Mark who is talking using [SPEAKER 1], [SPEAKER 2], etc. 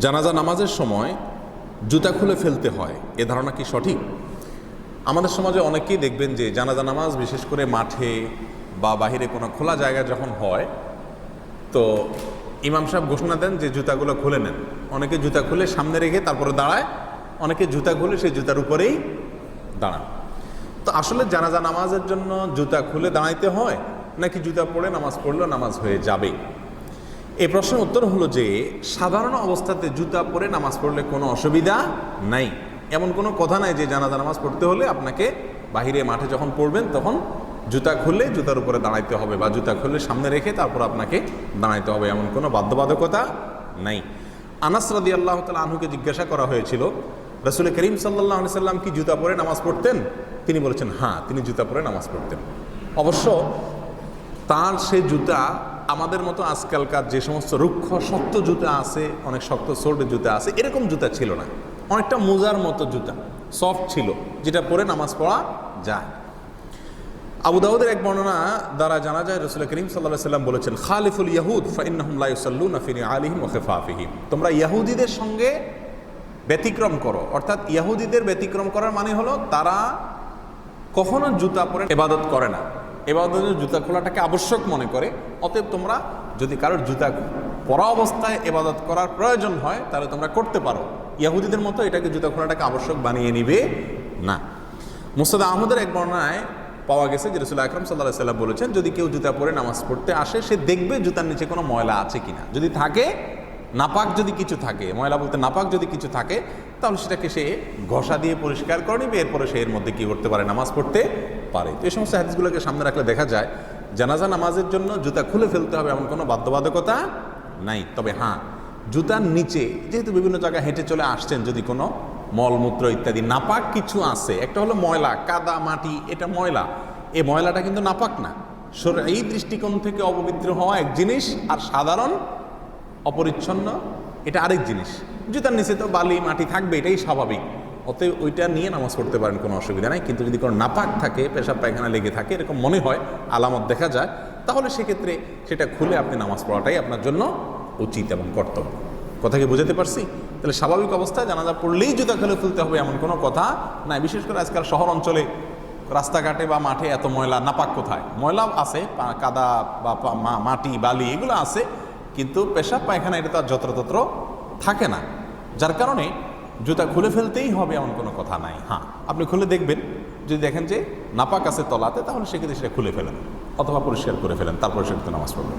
[SPEAKER 1] জানাজা নামাজের সময় জুতা খুলে ফেলতে হয়, এ ধারণা কি সঠিক? আমাদের সমাজে অনেকেই দেখবেন যে জানাজা নামাজ বিশেষ করে মাঠে বা বাহিরে কোনো খোলা জায়গা যখন হয়, তো ইমাম সাহেব ঘোষণা দেন যে জুতাগুলো খুলে নেন। অনেকে জুতা খুলে সামনে রেখে তারপরে দাঁড়ায়, অনেকে জুতা খুলে সেই জুতার উপরেই দাঁড়ান। তো আসলে জানাজা নামাজের জন্য জুতা খুলে দাঁড়াইতে হয় নাকি জুতা পরে নামাজ পড়লেও নামাজ হয়ে যাবে? এই প্রশ্নের উত্তর হলো যে সাধারণ অবস্থাতে জুতা পরে নামাজ পড়লে কোনো অসুবিধা নাই। এমন কোনো কথা নাই যে জানাজা নামাজ পড়তে হলে আপনাকে বাহিরে মাঠে যখন পড়বেন তখন জুতা খুলে জুতার উপরে দাঁড়াইতে হবে বা জুতা খুলে সামনে রেখে তারপর আপনাকে দাঁড়াইতে হবে, এমন কোনো বাধ্যবাধকতা নাই। আনাস রাদিয়াল্লাহু তাআলা আনহুকে জিজ্ঞাসা করা হয়েছিল, রাসূল করিম সাল্লাল্লাহু আলাইহি সাল্লাম কি জুতা পরে নামাজ পড়তেন? তিনি বলেছেন হ্যাঁ, তিনি জুতা পরে নামাজ পড়তেন। অবশ্য তার সে জুতা আমাদের মতো আজকালকার যে সমস্ত রুক্ষ শক্ত জুতা আছে, অনেক শক্ত সোল্ডের জুতা আছে, এরকম জুতা ছিল না। অনেকটা মোজার মতো জুতা, সফট ছিল, যেটা পরে নামাজ পড়া যায়। আবু দাউদের এক বর্ণনা দ্বারা জানা যায় রাসূল করিম সাল্লাল্লাহু আলাইহি সাল্লাম বলেছেন, খালিফুল ইয়াহুদ ফাইন্নাহুম লা ইউসাল্লুনা ফি নিআলিহিম ওয়া খিফাফিহিম। তোমরা ইহুদিদের সঙ্গে ব্যতিক্রম করো। অর্থাৎ ইহুদিদের ব্যতিক্রম করার মানে হলো তারা কখনো জুতা পরে ইবাদত করে না, ইবাদতের জুতা খোলাটাকে আবশ্যক মনে করে। অতএব তোমরা যদি কারোর জুতা পরা অবস্থায় ইবাদত করার প্রয়োজন হয় তাহলে তোমরা করতে পারো, ইহুদিদের মতো এটাকে জুতা খোলাটাকে আবশ্যক বানিয়ে নিবে না। মুসনাদ আহমদের এক বর্ণনায় পাওয়া গেছে যে রাসূল আকরাম সাল্লাল্লাহু আলাইহি সাল্লাম বলেছেন, যদি কেউ জুতা পরে নামাজ পড়তে আসে সে দেখবে জুতার নিচে কোনো ময়লা আছে কিনা। যদি থাকে, নাপাক যদি কিছু থাকে, ময়লা বলতে নাপাক যদি কিছু থাকে, তাহলে সেটাকে সে ঘষা দিয়ে পরিষ্কার করে নিবে, এরপরে সে এর মধ্যে কী করতে পারে, নামাজ পড়তে পারে। তো এই সমস্ত হাদিসগুলোকে সামনে রাখলে দেখা যায় জানাজা নামাজের জন্য জুতা খুলে ফেলতে হবে এমন কোনো বাধ্যবাধকতা নাই। তবে হ্যাঁ, জুতার নিচে যেহেতু বিভিন্ন জায়গায় হেঁটে চলে আসছেন, যদি কোনো মলমূত্র ইত্যাদি নাপাক কিছু আছে, একটা হলো ময়লা, কাদা মাটি, এটা ময়লা, এই ময়লাটা কিন্তু নাপাক না। এই দৃষ্টিকোণ থেকে অপবিত্র হওয়া এক জিনিস, আর সাধারণ অপরিচ্ছন্ন এটা আরেক জিনিস। জুতার নিচে তো বালি মাটি থাকবে, এটাই স্বাভাবিক। অতএব ওইটা নিয়ে নামাজ পড়তে পারেন, কোনো অসুবিধা নাই। কিন্তু যদি কোনো নাপাক থাকে, পেশাব পায়খানা লেগে থাকে, এরকম মনে হয়, আলামত দেখা যায়, তাহলে সেক্ষেত্রে সেটা খুলে আপনি নামাজ পড়াটাই আপনার জন্য উচিত এবং কর্তব্য। কথা কি বুঝাতে পারছি? তাহলে স্বাভাবিক অবস্থায় জানাজা পড়লেই জুতা খুলে ফেলতে হবে এমন কোনো কথা নাই। বিশেষ করে আজকাল শহর অঞ্চলে রাস্তাঘাটে বা মাঠে এত ময়লা, নাপাক কোথায়? ময়লা আছে, কাদা বা মাটি বালি এগুলো আছে, কিন্তু পেশাব পায়খানা এটা তো আর যত্রতত্র থাকে না, যার কারণে জুতা খুলে ফেলতেই হবে এমন কোনো কথা নাই। হ্যাঁ, আপনি খুলে দেখবেন, যদি দেখেন যে নাপাক আছে তলাতে, তাহলে সেক্ষেত্রে সেটা খুলে ফেলেন অথবা পরিষ্কার করে ফেলেন, তারপরে সেটাতে নামাজ পড়বেন।